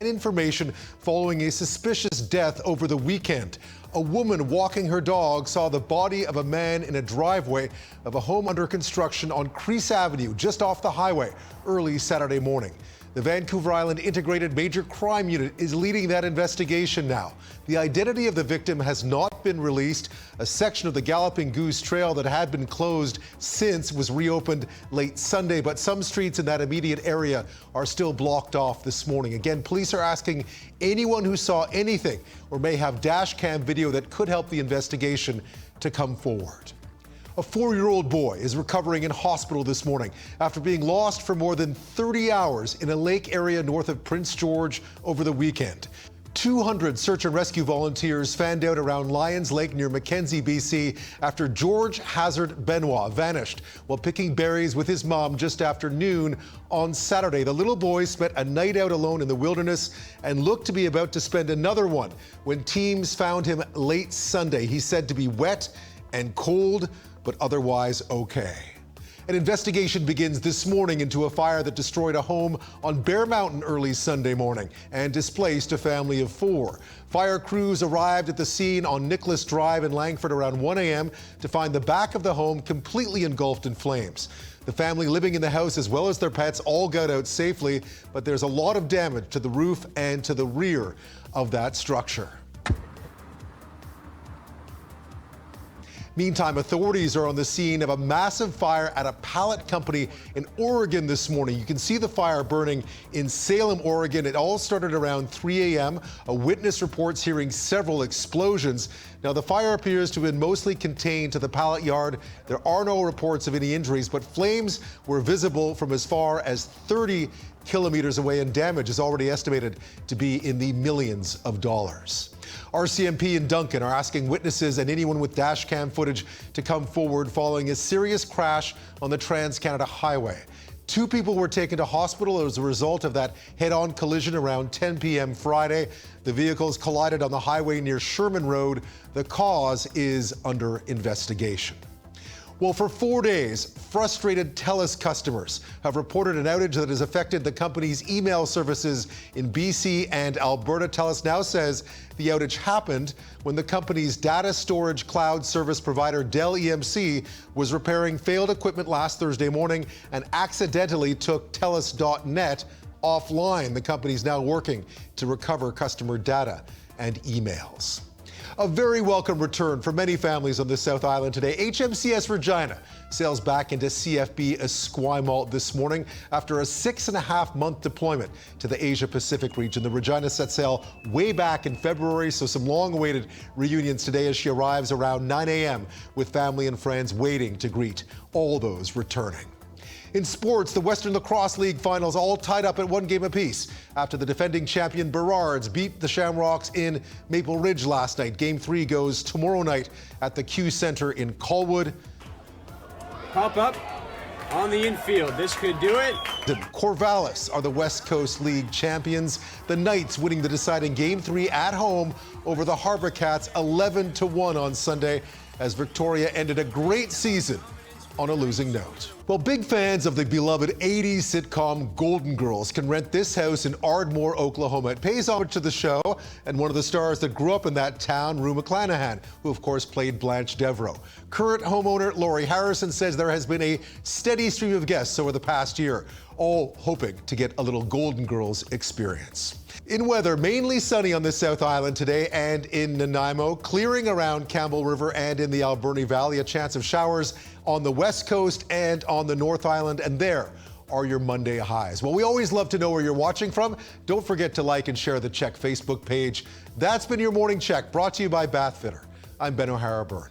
Information following a suspicious death over the weekend. A woman walking her dog saw the body of a man in a driveway of a home under construction on Crease Avenue, just off the highway, early Saturday morning. The Vancouver Island Integrated Major Crime Unit is leading that investigation now. The identity of the victim has not been released. A section of the Galloping Goose Trail that had been closed since was reopened late Sunday, but some streets in that immediate area are still blocked off this morning. Again, police are asking anyone who saw anything or may have dash cam video that could help the investigation to come forward. A 4-year-old boy is recovering in hospital this morning after being lost for more than 30 hours in a lake area north of Prince George over the weekend. 200 search and rescue volunteers fanned out around Lions Lake near Mackenzie, BC, after George Hazard Benoit vanished while picking berries with his mom just after noon on Saturday. The little boy spent a night out alone in the wilderness and looked to be about to spend another one when teams found him late Sunday. He's said to be wet and cold, but otherwise okay. An investigation begins this morning into a fire that destroyed a home on Bear Mountain early Sunday morning and displaced a family of 4. Fire crews arrived at the scene on Nicholas Drive in Langford around 1 a.m. to find the back of the home completely engulfed in flames. The family living in the house, as well as their pets, all got out safely, but there's a lot of damage to the roof and to the rear of that structure. Meantime, authorities are on the scene of a massive fire at a pallet company in Oregon this morning. You can see the fire burning in Salem, Oregon. It all started around 3 a.m. A witness reports hearing several explosions. Now, the fire appears to have been mostly contained to the pallet yard. There are no reports of any injuries, but flames were visible from as far as 30 kilometers away, and damage is already estimated to be in the millions of dollars. RCMP in Duncan are asking witnesses and anyone with dash cam footage to come forward following a serious crash on the Trans-Canada Highway. 2 people were taken to hospital as a result of that head-on collision around 10 p.m. Friday. The vehicles collided on the highway near Sherman Road. The cause is under investigation. Well, for 4 days, frustrated TELUS customers have reported an outage that has affected the company's email services in BC and Alberta. TELUS now says the outage happened when the company's data storage cloud service provider Dell EMC was repairing failed equipment last Thursday morning and accidentally took TELUS.net offline. The company's now working to recover customer data and emails. A very welcome return for many families on the South Island today. HMCS Regina sails back into CFB Esquimalt this morning after a 6.5-month deployment to the Asia-Pacific region. The Regina set sail way back in February, so some long-awaited reunions today as she arrives around 9 a.m. with family and friends waiting to greet all those returning. In sports, the Western Lacrosse League finals all tied up at 1 game apiece after the defending champion Burrards beat the Shamrocks in Maple Ridge last night. Game 3 goes tomorrow night at the Q Center in Colwood. Pop up on the infield. This could do it. The Corvallis are the West Coast League champions. The Knights winning the deciding Game 3 at home over the Harbour Cats 11-1 on Sunday as Victoria ended a great season on a losing note. Well, big fans of the beloved 80s sitcom Golden Girls can rent this house in Ardmore, Oklahoma. It pays homage to the show and one of the stars that grew up in that town, Rue McClanahan, who of course played Blanche Devereaux. Current homeowner Lori Harrison says there has been a steady stream of guests over the past year, all hoping to get a little Golden Girls experience. In weather, mainly sunny on the South Island today and in Nanaimo, clearing around Campbell River and in the Alberni Valley, a chance of showers on the West Coast and on the North Island, and there are your Monday highs. Well, we always love to know where you're watching from. Don't forget to like and share the CHEK Facebook page. That's been your Morning Check, brought to you by Bathfitter. I'm Ben O'Hara Byrne.